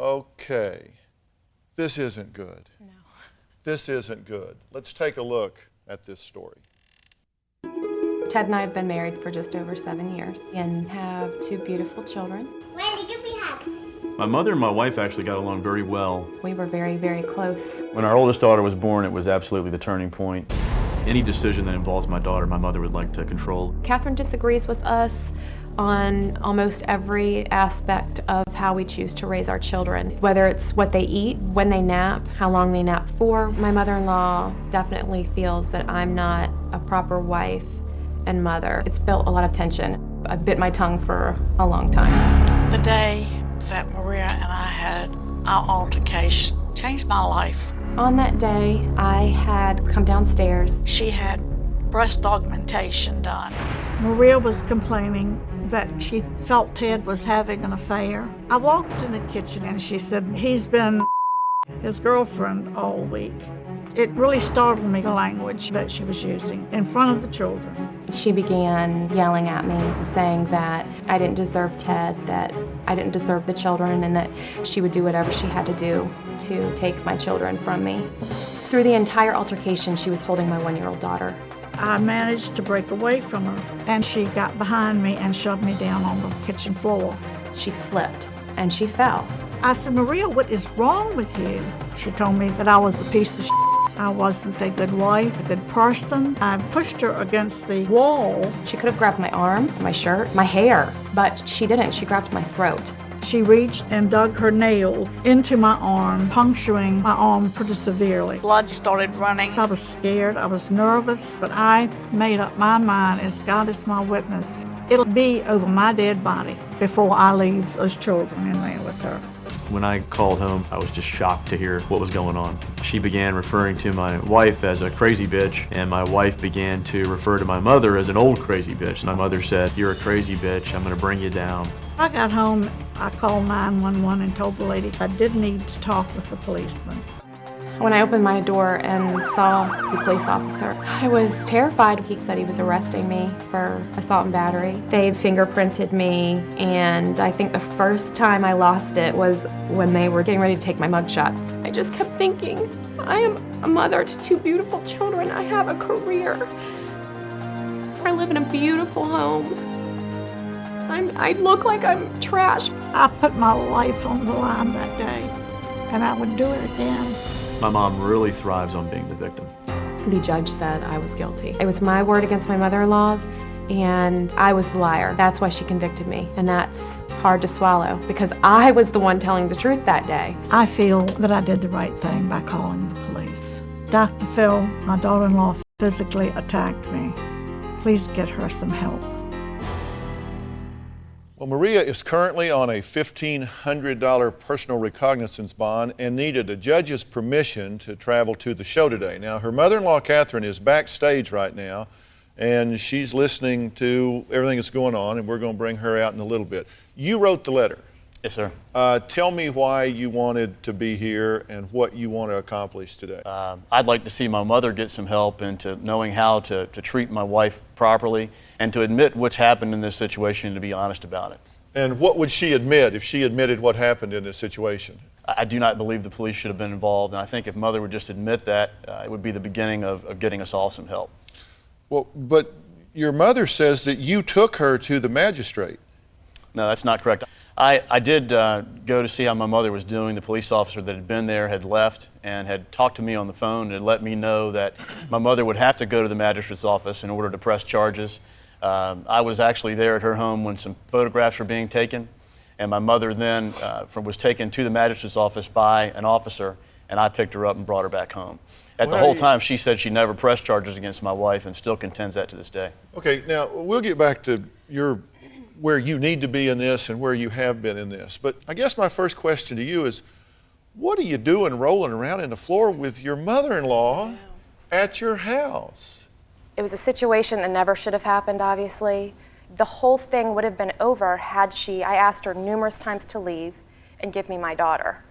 Okay, this isn't good. No. This isn't good. Let's take a look at this story. Ted and I have been married for just over 7 years and have 2 beautiful children. Wendy, give me a hug. My mother and my wife actually got along very well. We were very, very close. When our oldest daughter was born, it was absolutely the turning point. Any decision that involves my daughter, my mother would like to control. Catherine disagrees with us on almost every aspect of how we choose to raise our children, whether it's what they eat, when they nap, how long they nap for. My mother-in-law definitely feels that I'm not a proper wife and mother. It's built a lot of tension. I bit my tongue for a long time. The day that Maria and I had our altercation changed my life. On that day, I had come downstairs. She had breast augmentation done. Maria was complaining that she felt Ted was having an affair. I walked in the kitchen and she said, he's been his girlfriend all week. It really startled me, the language that she was using in front of the children. She began yelling at me, saying that I didn't deserve Ted, that I didn't deserve the children, and that she would do whatever she had to do to take my children from me. Through the entire altercation, she was holding my 1-year-old daughter. I managed to break away from her, and she got behind me and shoved me down on the kitchen floor. She slipped and she fell. I said, Maria, what is wrong with you? She told me that I was a piece of shit. I wasn't a good wife, a good person. I pushed her against the wall. She could have grabbed my arm, my shirt, my hair, but she didn't. She grabbed my throat. She reached and dug her nails into my arm, puncturing my arm pretty severely. Blood started running. I was scared, I was nervous, but I made up my mind, as God is my witness, it'll be over my dead body before I leave those children in there with her. When I called home, I was just shocked to hear what was going on. She began referring to my wife as a crazy bitch, and my wife began to refer to my mother as an old crazy bitch. My mother said, "You're a crazy bitch, I'm gonna bring you down." I got home, I called 911 and told the lady I did need to talk with the policeman. When I opened my door and saw the police officer, I was terrified. He said he was arresting me for assault and battery. They fingerprinted me, and I think the first time I lost it was when they were getting ready to take my mugshots. I just kept thinking, I am a mother to 2 beautiful children. I have a career. I live in a beautiful home. I look like I'm trash. I put my life on the line that day, and I would do it again. My mom really thrives on being the victim. The judge said I was guilty. It was my word against my mother-in-law's, and I was the liar. That's why she convicted me, and that's hard to swallow because I was the one telling the truth that day. I feel that I did the right thing by calling the police. Dr. Phil, my daughter-in-law, physically attacked me. Please get her some help. Well, Maria is currently on a $1,500 personal recognizance bond and needed a judge's permission to travel to the show today. Now, her mother-in-law, Catherine, is backstage right now, and she's listening to everything that's going on, and we're going to bring her out in a little bit. You wrote the letter. Yes, sir. Tell me why you wanted to be here and what you want to accomplish today. I'd like to see my mother get some help into knowing how to treat my wife properly and to admit what's happened in this situation and to be honest about it. And what would she admit if she admitted what happened in this situation? I do not believe the police should have been involved, and I think if mother would just admit that, it would be the beginning of getting us all some help. Well, but your mother says that you took her to the magistrate. No, that's not correct. I did go to see how my mother was doing. The police officer that had been there had left and had talked to me on the phone and let me know that my mother would have to go to the magistrate's office in order to press charges. I was actually there at her home when some photographs were being taken, and my mother then was taken to the magistrate's office by an officer, and I picked her up and brought her back home. At the whole time, she said she never pressed charges against my wife and still contends that to this day. Okay, now we'll get back to where you need to be in this and where you have been in this. But I guess my first question to you is, what are you doing rolling around in the floor with your mother-in-law at your house? It was a situation that never should have happened, obviously. The whole thing would have been over had I asked her numerous times to leave and give me my daughter.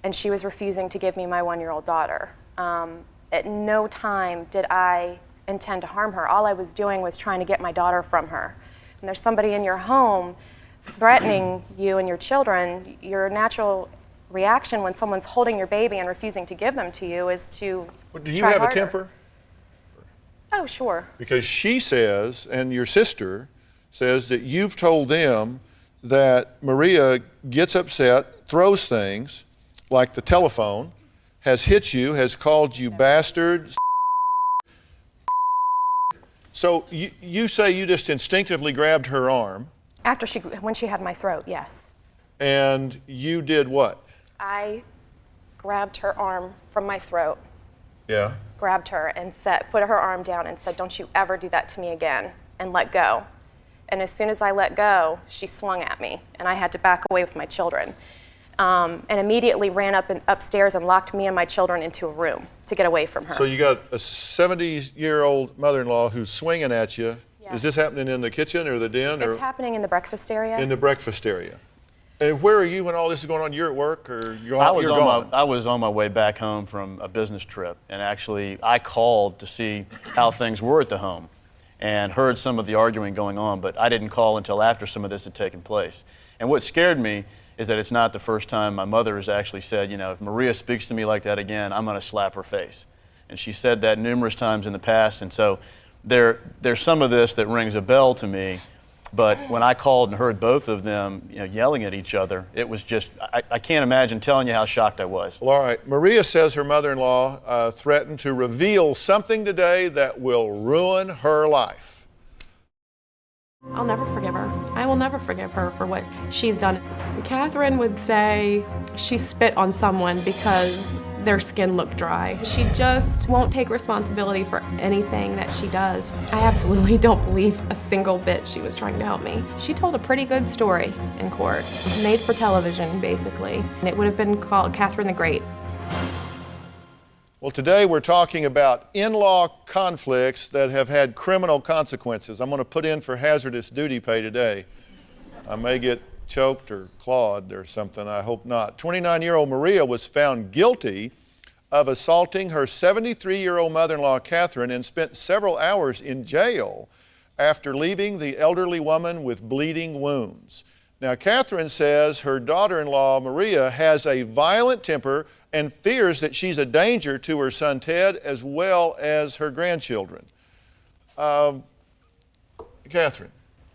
And she was refusing to give me my 1-year-old daughter. At no time did I intend to harm her. All I was doing was trying to get my daughter from her. When there's somebody in your home threatening you and your children, your natural reaction when someone's holding your baby and refusing to give them to you is to Do you try have harder. a temper? Oh, sure. Because she says, and your sister says, that you've told them that Maria gets upset, throws things, like the telephone, has hit you, has called you bastard. So you say you just instinctively grabbed her arm. When she had my throat, yes. And you did what? I grabbed her arm from my throat, Yeah. grabbed her and put her arm down and said, "Don't you ever do that to me again," and let go. And as soon as I let go, she swung at me, and I had to back away with my children. And immediately ran upstairs and locked me and my children into a room to get away from her. So you got a 70-year-old mother-in-law who's swinging at you. Yes. Is this happening in the kitchen or the den? It's happening in the breakfast area. In the breakfast area. And where are you when all this is going on? You're at work or you're I was gone? I was on my way back home from a business trip, and actually I called to see how things were at the home and heard some of the arguing going on, but I didn't call until after some of this had taken place. And what scared me is that it's not the first time my mother has actually said, you know, if Maria speaks to me like that again, I'm going to slap her face. And she said that numerous times in the past, and so there's some of this that rings a bell to me. But when I called and heard both of them, you know, yelling at each other, it was just, I can't imagine telling you how shocked I was. Well, all right. Maria says her mother-in-law threatened to reveal something today that will ruin her life. I'll never forgive her. I will never forgive her for what she's done. Catherine would say she spit on someone because their skin looked dry. She just won't take responsibility for anything that she does. I absolutely don't believe a single bit she was trying to help me. She told a pretty good story in court, made for television, basically. And it would have been called Catherine the Great. Well, today we're talking about in-law conflicts that have had criminal consequences. I'm going to put in for hazardous duty pay today. I may get choked or clawed or something. I hope not. 29-year-old Maria was found guilty of assaulting her 73-year-old mother-in-law, Catherine, and spent several hours in jail after leaving the elderly woman with bleeding wounds. Now, Catherine says her daughter-in-law, Maria, has a violent temper and fears that she's a danger to her son, Ted, as well as her grandchildren. Catherine,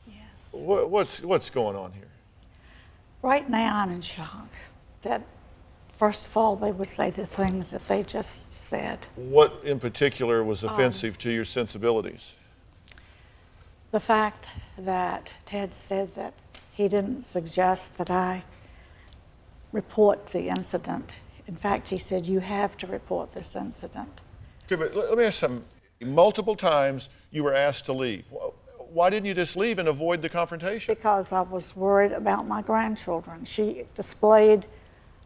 Yes. what's going on here? Right now, I'm in shock that, first of all, they would say the things that they just said. What in particular was offensive to your sensibilities? The fact that Ted said that he didn't suggest that I report the incident. In fact, he said, you have to report this incident. Okay, but let me ask something. Multiple times you were asked to leave. Why didn't you just leave and avoid the confrontation? Because I was worried about my grandchildren. She displayed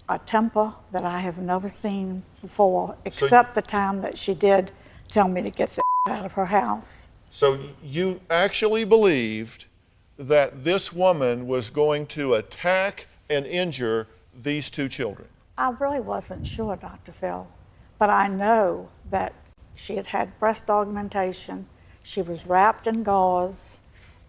a temper that I have never seen before, except the time that she did tell me to get the out of her house. So you actually believed that this woman was going to attack and injure these two children? I really wasn't sure, Dr. Phil, but I know that she had had breast augmentation. She was wrapped in gauze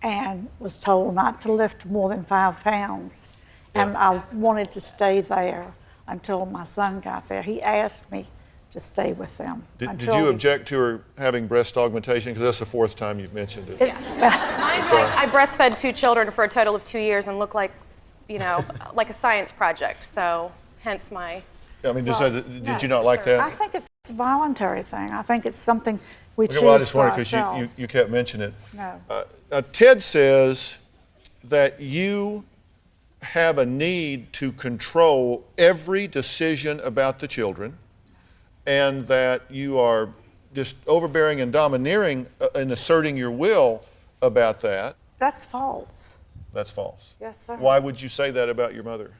and was told not to lift more than 5 pounds. And I wanted to stay there until my son got there. He asked me to stay with them. Did you object to her having breast augmentation? Because that's the 4th time you've mentioned it. I breastfed 2 children for a total of 2 years and looked like, you know, like a science project. So hence my. I mean, did you not like that? I think it's a voluntary thing. I think it's something we choose Well, I just for wondered ourselves. because you kept mentioning it. No. Ted says that you have a need to control every decision about the children, and that you are just overbearing and domineering and asserting your will about that. That's false. That's false. Yes, sir. Why would you say that about your mother?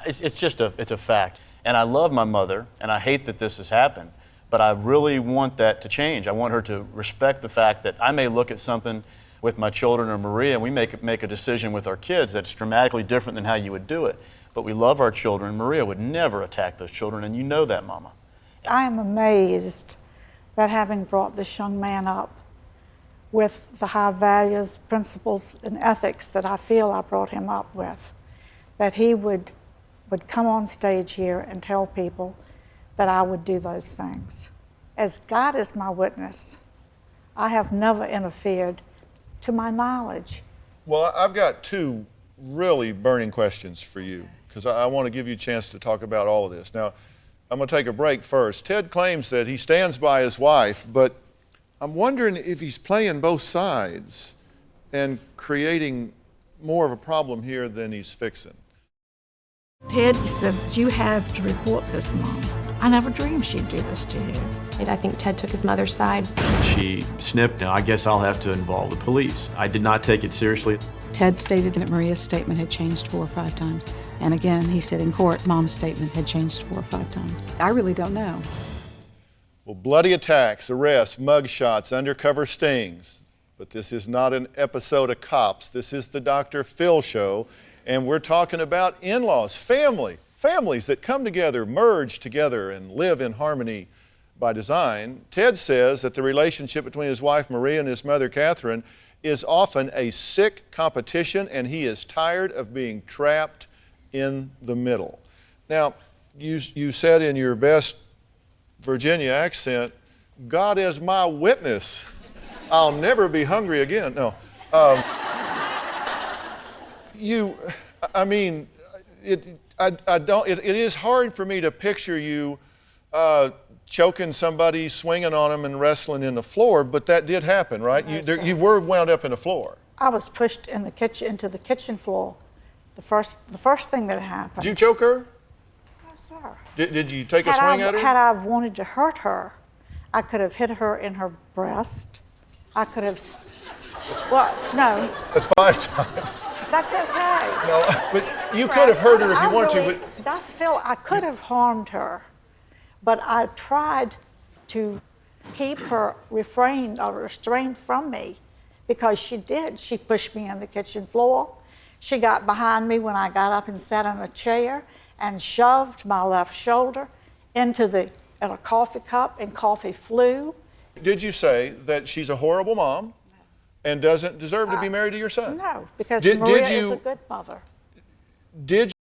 It's just it's a fact. And I love my mother, and I hate that this has happened, but I really want that to change. I want her to respect the fact that I may look at something with my children or Maria, and we make a decision with our kids that's dramatically different than how you would do it. But we love our children. Maria would never attack those children, and you know that, Mama. I am amazed that having brought this young man up with the high values, principles, and ethics that I feel I brought him up with, that he would would come on stage here and tell people that I would do those things. As God is my witness, I have never interfered to my knowledge. Well, I've got two really burning questions for you, because I want to give you a chance to talk about all of this. Now, I'm going to take a break first. Ted claims that he stands by his wife, but I'm wondering if he's playing both sides and creating more of a problem here than he's fixing. Ted said, you have to report this, Mom. I never dreamed she'd do this to you. I think Ted took his mother's side. She snipped, and I guess I'll have to involve the police. I did not take it seriously. Ted stated that Maria's statement had changed 4 or 5 times. And again, he said in court, Mom's statement had changed 4 or 5 times. I really don't know. Well, bloody attacks, arrests, mugshots, undercover stings. But this is not an episode of Cops. This is the Dr. Phil Show, and we're talking about in-laws, families that come together, merge together, and live in harmony by design. Ted says that the relationship between his wife Maria and his mother Catherine is often a sick competition, and he is tired of being trapped in the middle. Now, you said in your best Virginia accent, God is my witness, I'll never be hungry again. No. It is hard for me to picture you choking somebody, swinging on them, and wrestling in the floor, but that did happen, right? You were wound up in the floor. I was pushed in the kitchen into the kitchen floor. The first thing that happened. Did you choke her? No, sir. Did you take a swing at her? Had I wanted to hurt her, I could have hit her in her breast. I could have. Well, no. That's 5 times. That's okay. No, but you could have hurt her if you wanted to. But Dr. Phil, I could have harmed her, but I tried to keep her refrained or restrained from me, because she did. She pushed me on the kitchen floor. She got behind me when I got up and sat in a chair and shoved my left shoulder into a coffee cup, and coffee flew. did you say that she's a horrible mom and doesn't deserve to be married to your son? No, because Maria is a good mother. Did